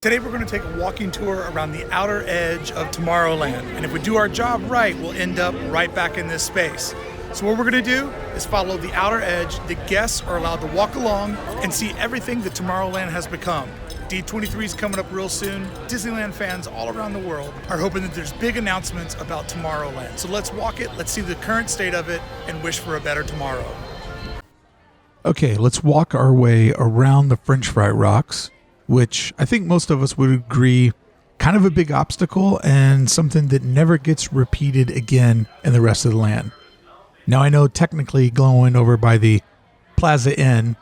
Today we're going to take a walking tour around the outer edge of Tomorrowland, and if we do our job right, we'll end up right back in this space. So what we're going to do is follow the outer edge. The guests are allowed to walk along and see everything that Tomorrowland has become. D23 is coming up real soon. Disneyland fans all around the world are hoping that there's big announcements about Tomorrowland. So let's walk it, let's see the current state of it, and wish for a better tomorrow. Okay, let's walk our way around the French Fry Rocks, which I think most of us would agree kind of a big obstacle and something that never gets repeated again in the rest of the land. Now, I know technically going over by the Plaza Inn,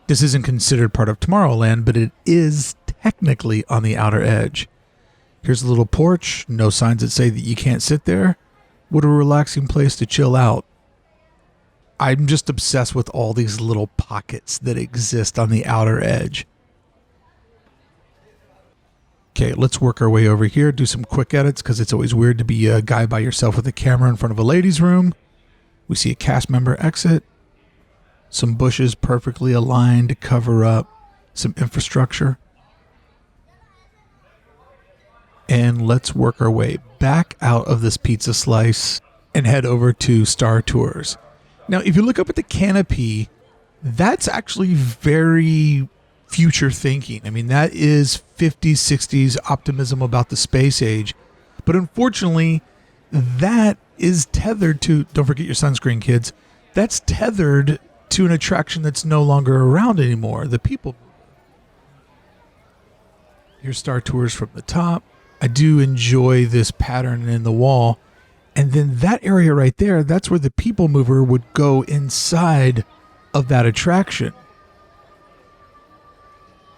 this isn't considered part of Tomorrowland, but it is technically on the outer edge. Here's a little porch, no signs that say that you can't sit there. What a relaxing place to chill out. I'm just obsessed with all these little pockets that exist on the outer edge. Okay, let's work our way over here, do some quick edits because it's always weird to be a guy by yourself with a camera in front of a ladies' room. We see a cast member exit. Some bushes perfectly aligned to cover up some infrastructure. And let's work our way back out of this pizza slice and head over to Star Tours. Now, if you look up at the canopy, that's actually very future thinking. I mean, that is 50s, 60s optimism about the space age. But unfortunately, that is tethered to, don't forget your sunscreen, kids, that's tethered to an attraction that's no longer around anymore, the people. Here's Star Tours from the top. I do enjoy this pattern in the wall. And then that area right there, that's where the people mover would go inside of that attraction.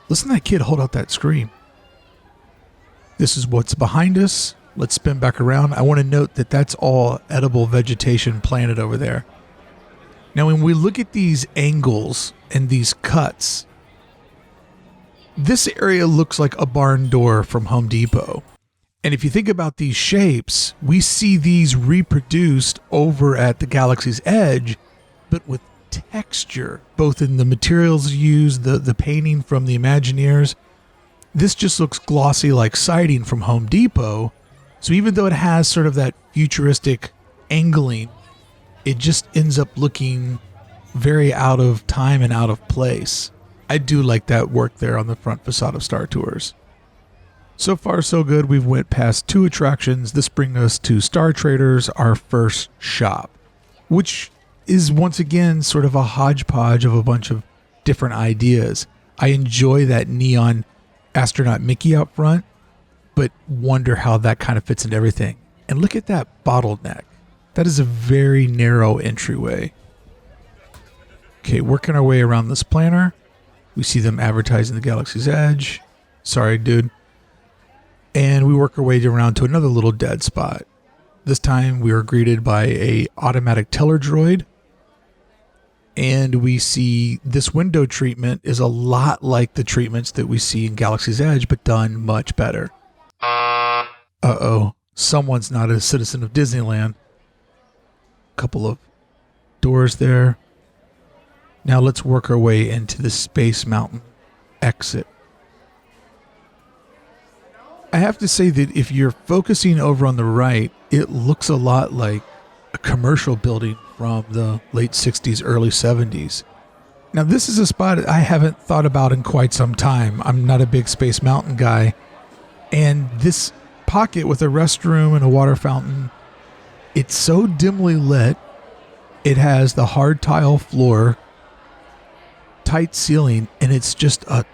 Listen to that kid hold out that scream. This is what's behind us. Let's spin back around. I want to note that that's all edible vegetation planted over there. Now, when we look at these angles and these cuts, this area looks like a barn door from Home Depot. And if you think about these shapes, we see these reproduced over at the Galaxy's Edge, but with texture, both in the materials used, the painting from the Imagineers. This just looks glossy like siding from Home Depot. So even though it has sort of that futuristic angling, it just ends up looking very out of time and out of place. I do like that work there on the front facade of Star Tours. So far, so good. We've went past 2 attractions. This brings us to Star Traders, our first shop, which is once again sort of a hodgepodge of a bunch of different ideas. I enjoy that neon astronaut Mickey out front, but wonder how that kind of fits into everything. And look at that bottleneck. That is a very narrow entryway. Okay, working our way around this planner. We see them advertising the Galaxy's Edge. Sorry, dude. And we work our way around to another little dead spot. This time we are greeted by a automatic teller droid. And we see this window treatment is a lot like the treatments that we see in Galaxy's Edge, but done much better. Uh-oh. Someone's not a citizen of Disneyland. Couple of doors there. Now let's work our way into the Space Mountain exit. I have to say that if you're focusing over on the right, it looks a lot like a commercial building from the late 60s, early 70s. Now, this is a spot I haven't thought about in quite some time. I'm not a big Space Mountain guy. And this pocket with a restroom and a water fountain, it's so dimly lit. It has the hard tile floor, tight ceiling, and it's just a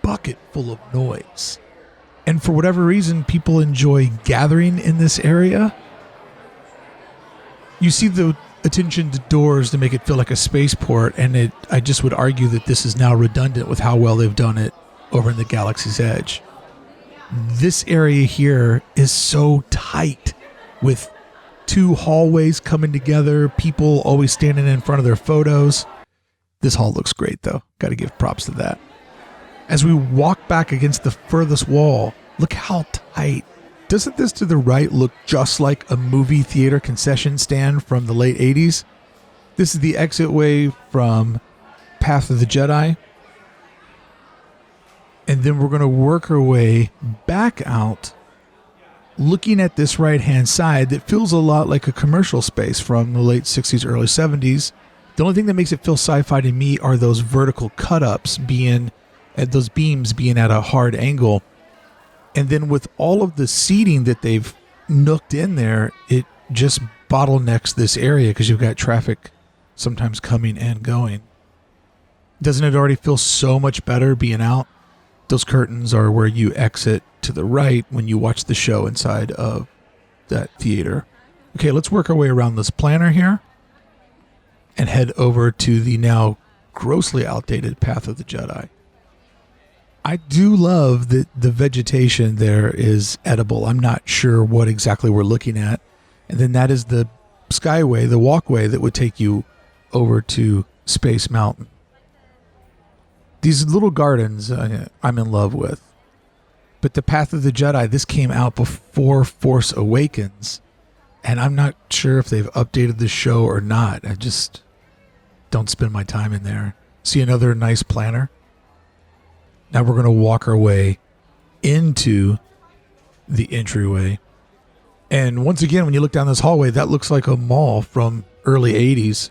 bucket full of noise. And for whatever reason, people enjoy gathering in this area. You see the attention to doors to make it feel like a spaceport, and I just would argue that this is now redundant with how well they've done it over in the Galaxy's Edge. This area here is so tight with 2 hallways coming together, people always standing in front of their photos. This hall looks great, though. Got to give props to that. As we walk back against the furthest wall, look how tight. Doesn't this to the right look just like a movie theater concession stand from the late 80s? This is the exitway from Path of the Jedi. And then we're going to work our way back out, looking at this right-hand side that feels a lot like a commercial space from the late 60s, early 70s. The only thing that makes it feel sci-fi to me are those vertical cut-ups being, those beams being at a hard angle. And then with all of the seating that they've nooked in there, it just bottlenecks this area because you've got traffic sometimes coming and going. Doesn't it already feel so much better being out? Those curtains are where you exit to the right when you watch the show inside of that theater. Okay, let's work our way around this planter here and head over to the now grossly outdated Path of the Jedi. I do love that the vegetation there is edible. I'm not sure what exactly we're looking at. And then that is the Skyway, the walkway that would take you over to Space Mountain. These little gardens I'm in love with. But the Path of the Jedi, this came out before Force Awakens. And I'm not sure if they've updated the show or not. I just don't spend my time in there. See another nice planter? Now we're going to walk our way into the entryway. And once again, when you look down this hallway, that looks like a mall from early 80s.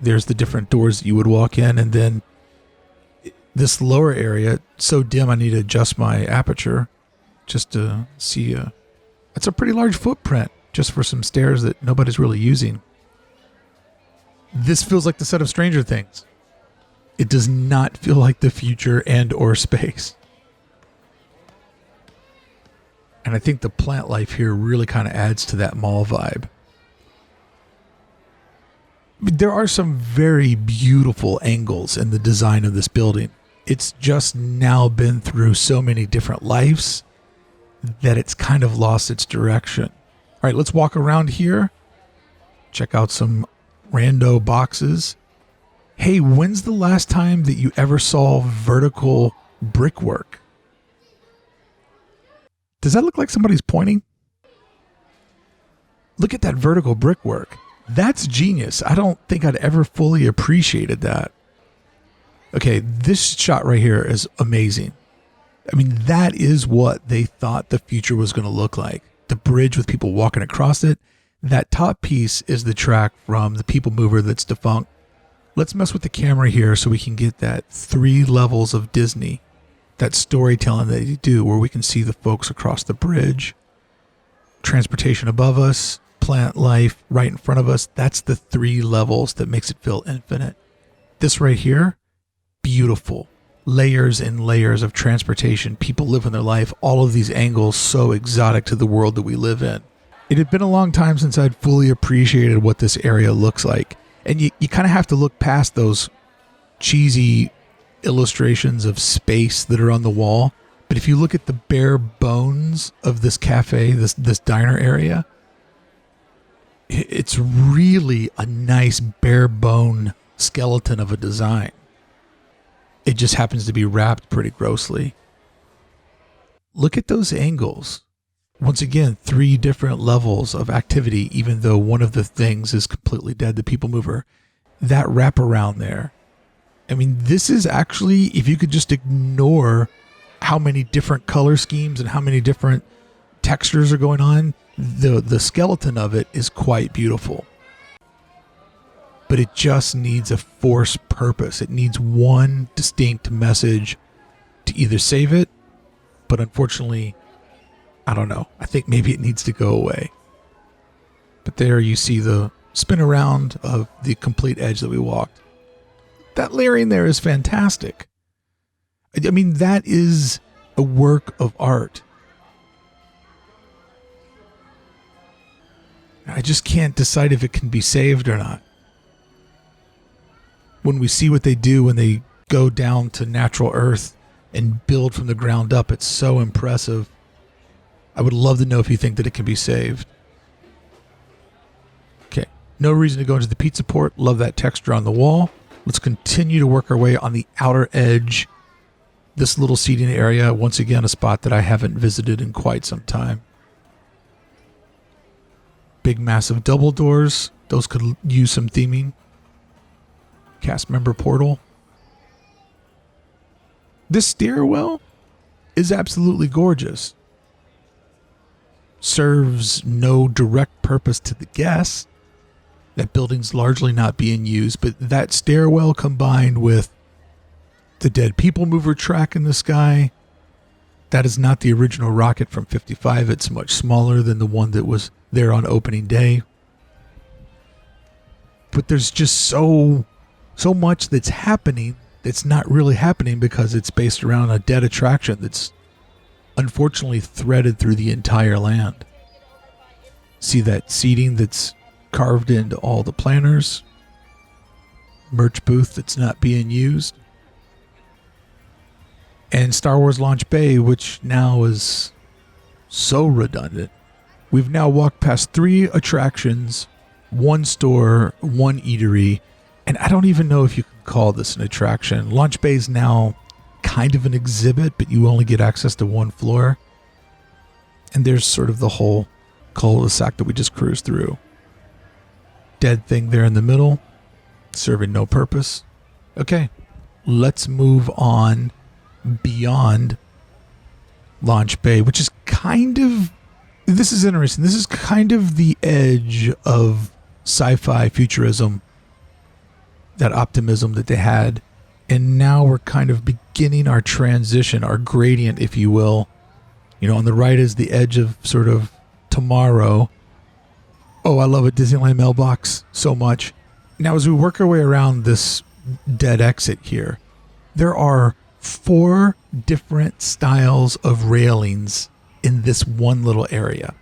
There's the different doors that you would walk in. And then this lower area, so dim I need to adjust my aperture just to see. It's a pretty large footprint just for some stairs that nobody's really using. This feels like the set of Stranger Things. It does not feel like the future and or space. And I think the plant life here really kind of adds to that mall vibe. There are some very beautiful angles in the design of this building. It's just now been through so many different lives that it's kind of lost its direction. All right, let's walk around here. Check out some Rando Boxes. Hey, when's the last time that you ever saw vertical brickwork? Does that look like somebody's pointing? Look at that vertical brickwork. That's genius. I don't think I'd ever fully appreciated that. Okay, this shot right here is amazing. I mean, that is what they thought the future was going to look like. The bridge with people walking across it. That top piece is the track from the People Mover that's defunct. Let's mess with the camera here so we can get that 3 levels of Disney. That storytelling that they do where we can see the folks across the bridge. Transportation above us. Plant life right in front of us. That's the 3 levels that makes it feel infinite. This right here, beautiful. Layers and layers of transportation. People living their life. All of these angles so exotic to the world that we live in. It had been a long time since I'd fully appreciated what this area looks like. And you kind of have to look past those cheesy illustrations of space that are on the wall. But if you look at the bare bones of this cafe, this diner area, it's really a nice bare bone skeleton of a design. It just happens to be wrapped pretty grossly. Look at those angles. Once again, 3 different levels of activity, even though one of the things is completely dead, the People Mover. That wraparound there. I mean, this is actually, if you could just ignore how many different color schemes and how many different textures are going on, the skeleton of it is quite beautiful. But it just needs a force purpose. It needs one distinct message to either save it, but unfortunately, I don't know. I think maybe it needs to go away. But there you see the spin around of the complete edge that we walked. That layering there is fantastic. I mean, that is a work of art. I just can't decide if it can be saved or not. When we see what they do when they go down to natural earth and build from the ground up, it's so impressive. I would love to know if you think that it can be saved. Okay, no reason to go into the pizza port. Love that texture on the wall. Let's continue to work our way on the outer edge. This little seating area, once again, a spot that I haven't visited in quite some time. Big, massive double doors. Those could use some theming. Cast member portal. This stairwell is absolutely gorgeous. Serves no direct purpose to the guests. That building's largely not being used, but that stairwell combined with the dead people mover track in the sky, that is not the original rocket from 55. It's much smaller than the one that was there on opening day. But there's just so much that's happening that's not really happening because it's based around a dead attraction that's unfortunately threaded through the entire land. See that seating that's carved into all the planners? Merch booth that's not being used. And Star Wars Launch Bay, which now is so redundant. We've now walked past 3 attractions, 1 store, 1 eatery, and I don't even know if you can call this an attraction. Launch Bay is now kind of an exhibit, but you only get access to 1 floor. And there's sort of the whole cul-de-sac that we just cruised through. Dead thing there in the middle, serving no purpose. Okay, let's move on beyond Launch Bay, which is kind of, this is interesting. This is kind of the edge of sci-fi futurism, that optimism that they had. And now we're kind of beginning our transition, our gradient, if you will. You know, on the right is the edge of sort of tomorrow. Oh, I love a Disneyland mailbox so much. Now, as we work our way around this dead exit here, there are 4 different styles of railings in this one little area.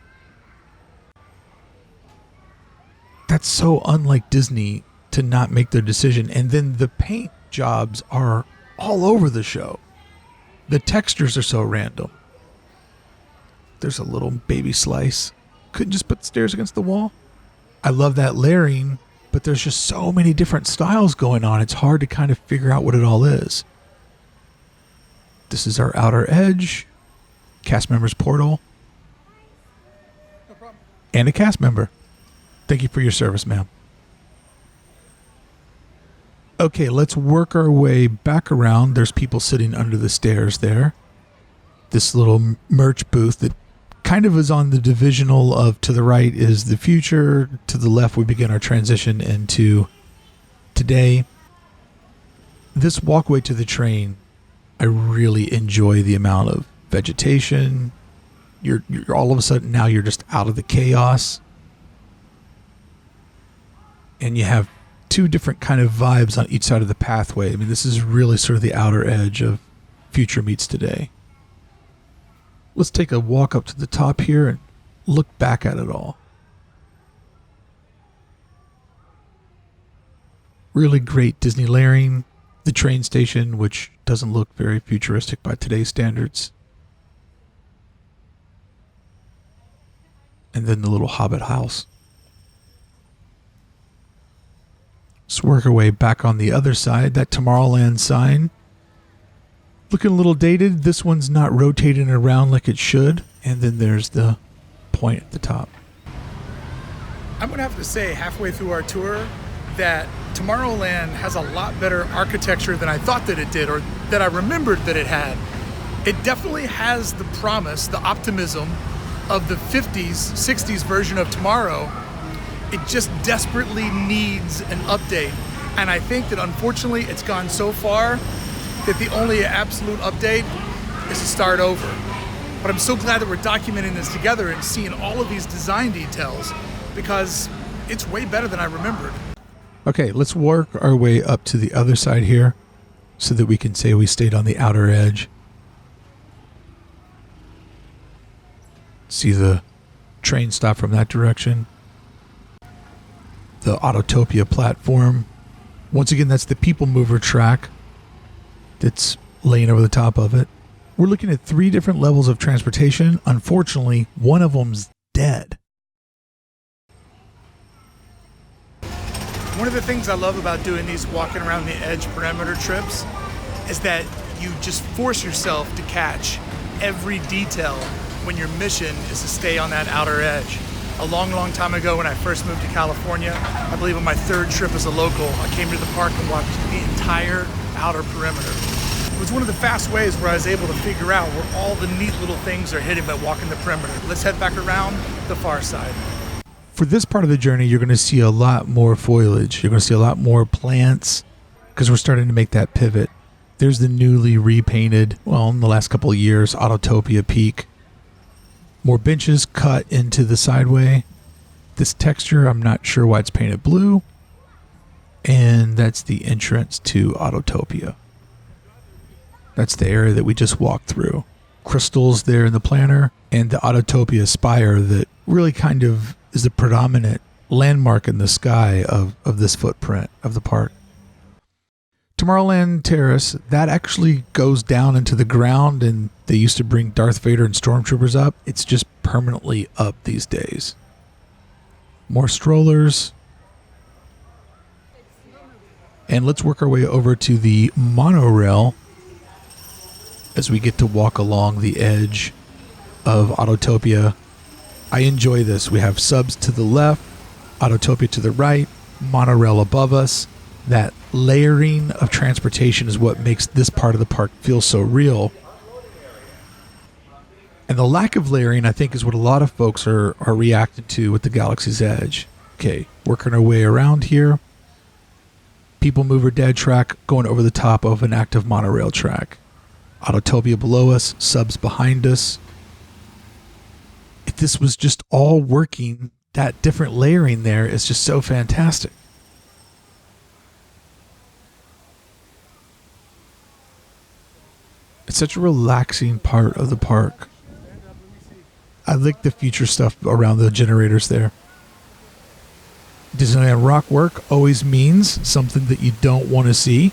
That's so unlike Disney to not make their decision. And then the paint jobs are all over the show. The textures are so random. There's a little baby slice. Couldn't just put the stairs against the wall. I love that layering, but there's just so many different styles going on. It's hard to kind of figure out what it all is. This is our outer edge. Cast members portal. No problem. And a cast member. Thank you for your service, ma'am. Okay, let's work our way back around. There's people sitting under the stairs there. This little merch booth that kind of is on the divisional of, to the right is the future, to the left we begin our transition into today. This walkway to the train, I really enjoy the amount of vegetation. You're all of a sudden now you're just out of the chaos. And you have 2 different kind of vibes on each side of the pathway. I mean, this is really sort of the outer edge of future meets today. Let's take a walk up to the top here and look back at it all. Really great Disney layering. The train station, which doesn't look very futuristic by today's standards. And then the little Hobbit house. Let's work our way back on the other side. That Tomorrowland sign. Looking a little dated. This one's not rotating around like it should. And then there's the point at the top. I'm going to have to say halfway through our tour that Tomorrowland has a lot better architecture than I thought that it did, or that I remembered that it had. It definitely has the promise, the optimism of the 50s, 60s version of tomorrow. It just desperately needs an update. And I think that unfortunately it's gone so far that the only absolute update is to start over. But I'm so glad that we're documenting this together and seeing all of these design details, because it's way better than I remembered. Okay, let's work our way up to the other side here so that we can say we stayed on the outer edge. See the train stop from that direction. The Autotopia platform. Once again, that's the people mover track that's laying over the top of it. We're looking at 3 different levels of transportation. Unfortunately, one of them's dead. One of the things I love about doing these walking around the edge perimeter trips is that you just force yourself to catch every detail when your mission is to stay on that outer edge. A long, long time ago when I first moved to California, I believe on my 3rd trip as a local, I came to the park and walked the entire outer perimeter. It was one of the fast ways where I was able to figure out where all the neat little things are hidden by walking the perimeter. Let's head back around the far side. For this part of the journey, you're going to see a lot more foliage. You're going to see a lot more plants because we're starting to make that pivot. There's the newly repainted, well, in the last couple of years, Autotopia Peak. More benches cut into the sideway. This texture, I'm not sure why it's painted blue. And that's the entrance to Autotopia. That's the area that we just walked through. Crystals there in the planter and the Autotopia spire that really kind of is the predominant landmark in the sky of this footprint of the park. Tomorrowland Terrace, that actually goes down into the ground, and they used to bring Darth Vader and Stormtroopers up. It's just permanently up these days. More strollers. And let's work our way over to the monorail as we get to walk along the edge of Autotopia. I enjoy this. We have subs to the left, Autotopia to the right, monorail above us. That layering of transportation is what makes this part of the park feel so real. And the lack of layering, I think, is what a lot of folks are reacting to with the Galaxy's Edge. Okay, working our way around here. People Mover dead track going over the top of an active monorail track. Autotopia below us, subs behind us. If this was just all working, that different layering there is just so fantastic. It's such a relaxing part of the park. I like the future stuff around the generators there. Disneyland rock work always means something that you don't want to see,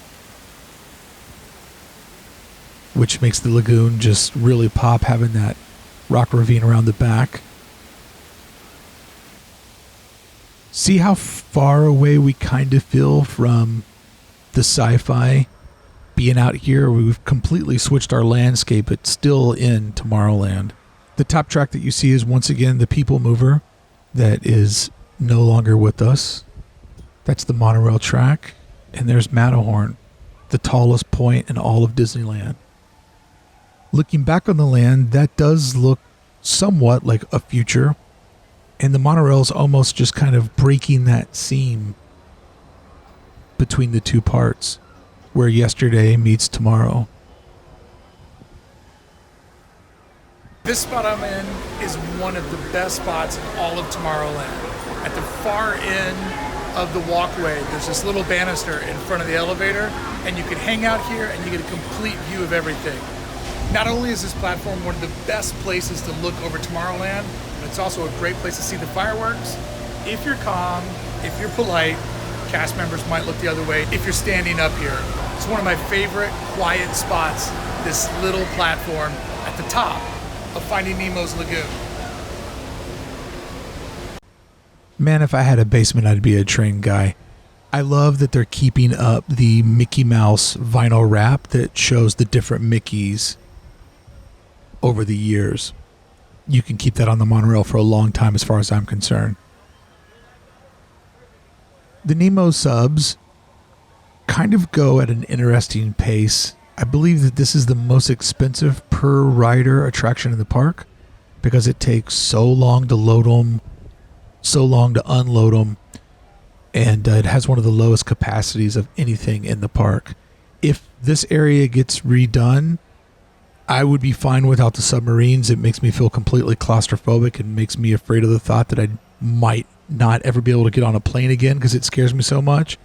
which makes the lagoon just really pop, having that rock ravine around the back. See how far away we kind of feel from the sci-fi being out here. We've completely switched our landscape, but still in Tomorrowland. The top track that you see is once again the People Mover that is no longer with us. That's the monorail track. And there's Matterhorn, the tallest point in all of Disneyland. Looking back on the land, that does look somewhat like a future. And the monorail's almost just kind of breaking that seam between the two parts, where yesterday meets tomorrow. This spot I'm in is one of the best spots in all of Tomorrowland. At the far end of the walkway, there's this little banister in front of the elevator, and you can hang out here and you get a complete view of everything. Not only is this platform one of the best places to look over Tomorrowland, but it's also a great place to see the fireworks. If you're calm, if you're polite, cast members might look the other way if you're standing up here. It's one of my favorite quiet spots, this little platform at the top of Finding Nemo's lagoon. Man, if I had a basement, I'd be a train guy. I love that they're keeping up the Mickey Mouse vinyl wrap that shows the different Mickeys over the years. You can keep that on the monorail for a long time as far as I'm concerned. The Nemo subs kind of go at an interesting pace. I believe that this is the most expensive per rider attraction in the park because it takes so long to load them, so long to unload them, and it has one of the lowest capacities of anything in the park. If this area gets redone, I would be fine without the submarines. It makes me feel completely claustrophobic and makes me afraid of the thought that I might not ever be able to get on a plane again because it scares me so much.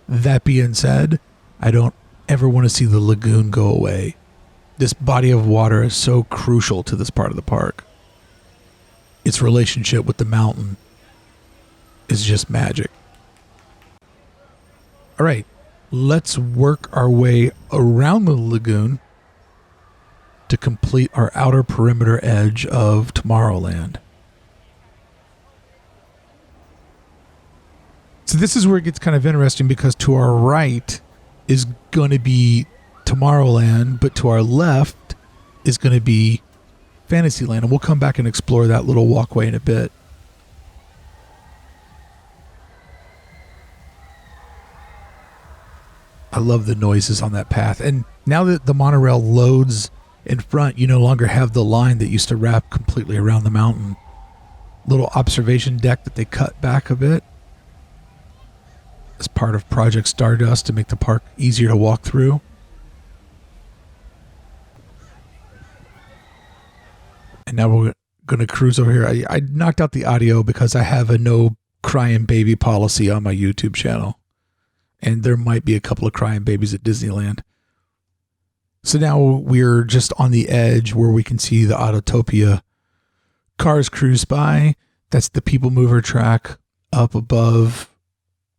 That being said, I don't ever want to see the lagoon go away. This body of water is so crucial to this part of the park. Its relationship with the mountain is just magic. All right, let's work our way around the lagoon to complete our outer perimeter edge of Tomorrowland. So this is where it gets kind of interesting because to our right is going to be Tomorrowland, but to our left is going to be Fantasyland, and we'll come back and explore that little walkway in a bit. I love the noises on that path. And now that the monorail loads in front, you no longer have the line that used to wrap completely around the mountain. Little observation deck that they cut back a bit as part of Project Stardust to make the park easier to walk through. And now we're going to cruise over here. I knocked out the audio because I have a no crying baby policy on my YouTube channel. And there might be a couple of crying babies at Disneyland. So now we're just on the edge where we can see the Autotopia cars cruise by. That's the People Mover track up above.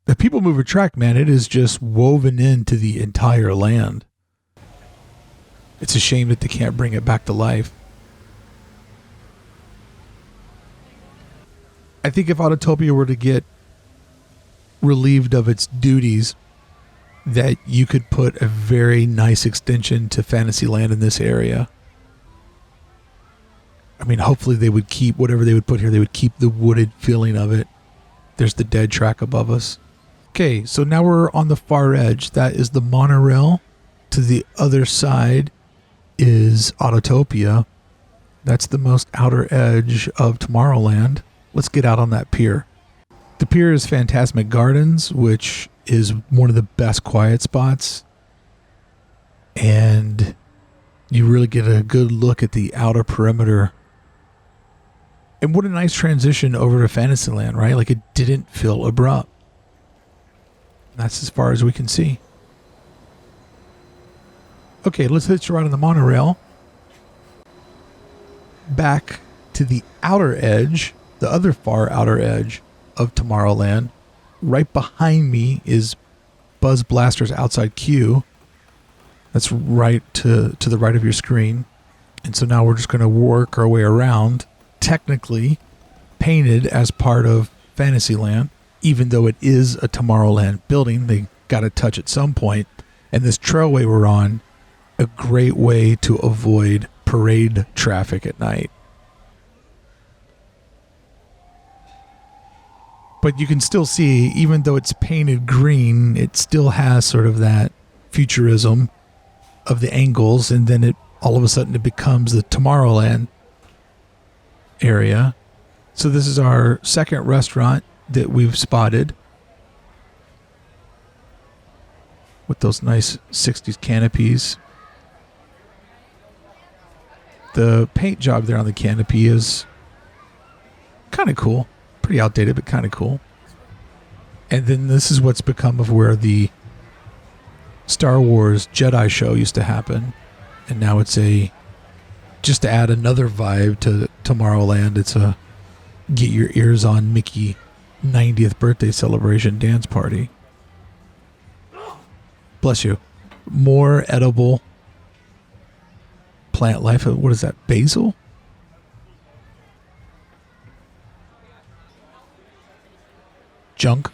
The People Mover track, man, it is just woven into the entire land. It's a shame that they can't bring it back to life. I think if Autotopia were to get relieved of its duties, that you could put a very nice extension to Fantasyland in this area. I mean, hopefully they would keep whatever they would put here. They would keep the wooded feeling of it. There's the dead track above us. Okay, so now we're on the far edge. That is the monorail. To the other side is Autotopia. That's the most outer edge of Tomorrowland. Let's get out on that pier. The pier is Fantasmic Gardens, which is one of the best quiet spots. And you really get a good look at the outer perimeter. And what a nice transition over to Fantasyland, right? Like, it didn't feel abrupt. That's as far as we can see. Okay, let's hitch a ride on the monorail. Back to the outer edge, the other far outer edge of Tomorrowland. Right behind me is Buzz Blaster's outside queue. That's right to the right of your screen. And so now we're just going to work our way around, technically painted as part of Fantasyland, even though it is a Tomorrowland building. They got to touch at some point. And this trailway we're on, a great way to avoid parade traffic at night. But you can still see, even though it's painted green, it still has sort of that futurism of the angles, and then it all of a sudden it becomes the Tomorrowland area. So this is our second restaurant that we've spotted with those nice 60s canopies. The paint job there on the canopy is kind of cool. Pretty outdated, but kind of cool. And then this is what's become of where the Star Wars Jedi show used to happen. And now it's just to add another vibe to Tomorrowland, it's a get your ears on Mickey 90th birthday celebration dance party. Bless you. More edible plant life. What is that? Basil? Junk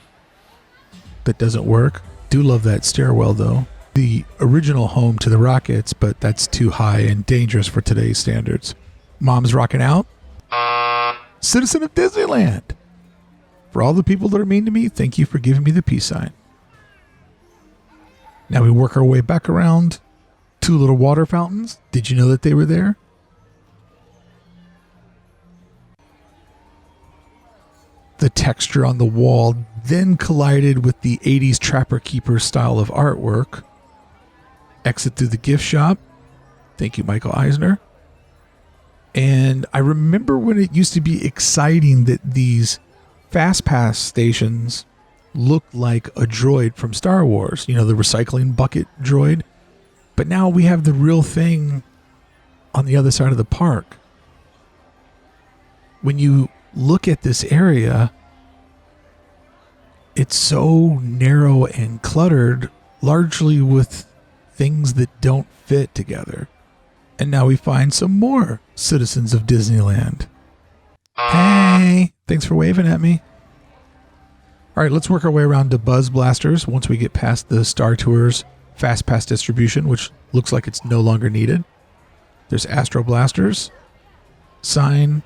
that doesn't work. Do love that stairwell though. The original home to the Rockets, but that's too high and dangerous for today's standards. Mom's rocking out. Citizen of Disneyland. For all the people that are mean to me, thank you for giving me the peace sign. Now we work our way back around. Two little water fountains. Did you know that they were there? The texture on the wall then collided with the 80s Trapper Keeper style of artwork. Exit through the gift shop. Thank you, Michael Eisner. And I remember when it used to be exciting that these Fast Pass stations looked like a droid from Star Wars. You know, the recycling bucket droid. But now we have the real thing on the other side of the park. When you look at this area, it's so narrow and cluttered, largely with things that don't fit together. And now we find some more citizens of Disneyland. Hey, thanks for waving at me. All right, let's work our way around to Buzz Blasters once we get past the Star Tours Fast Pass distribution, which looks like it's no longer needed. There's Astro Blasters, sign,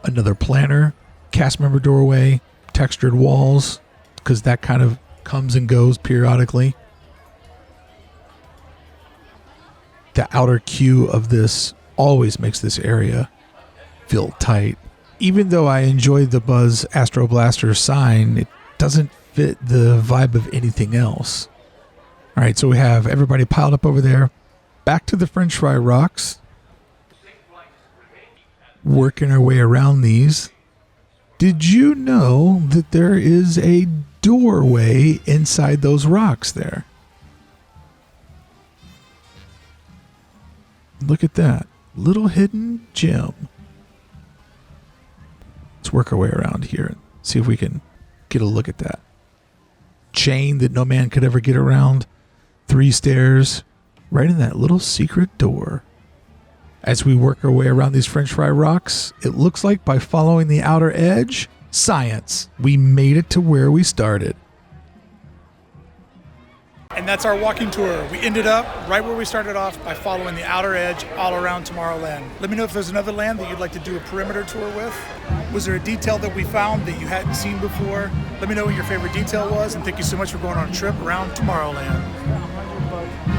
another planner, cast member doorway, textured walls, because that kind of comes and goes periodically. The outer queue of this always makes this area feel tight. Even though I enjoyed the Buzz Astro Blaster sign, it doesn't fit the vibe of anything else. All right, so we have everybody piled up over there. Back to the French fry rocks. Working our way around these. Did you know that there is a doorway inside those rocks there? Look at that. Little hidden gem. Let's work our way around here and see if we can get a look at that. Chain that no man could ever get around. 3 stairs. Right in that little secret door. As we work our way around these French fry rocks, it looks like by following the outer edge, science, we made it to where we started. And that's our walking tour. We ended up right where we started off by following the outer edge all around Tomorrowland. Let me know if there's another land that you'd like to do a perimeter tour with. Was there a detail that we found that you hadn't seen before? Let me know what your favorite detail was, and thank you so much for going on a trip around Tomorrowland.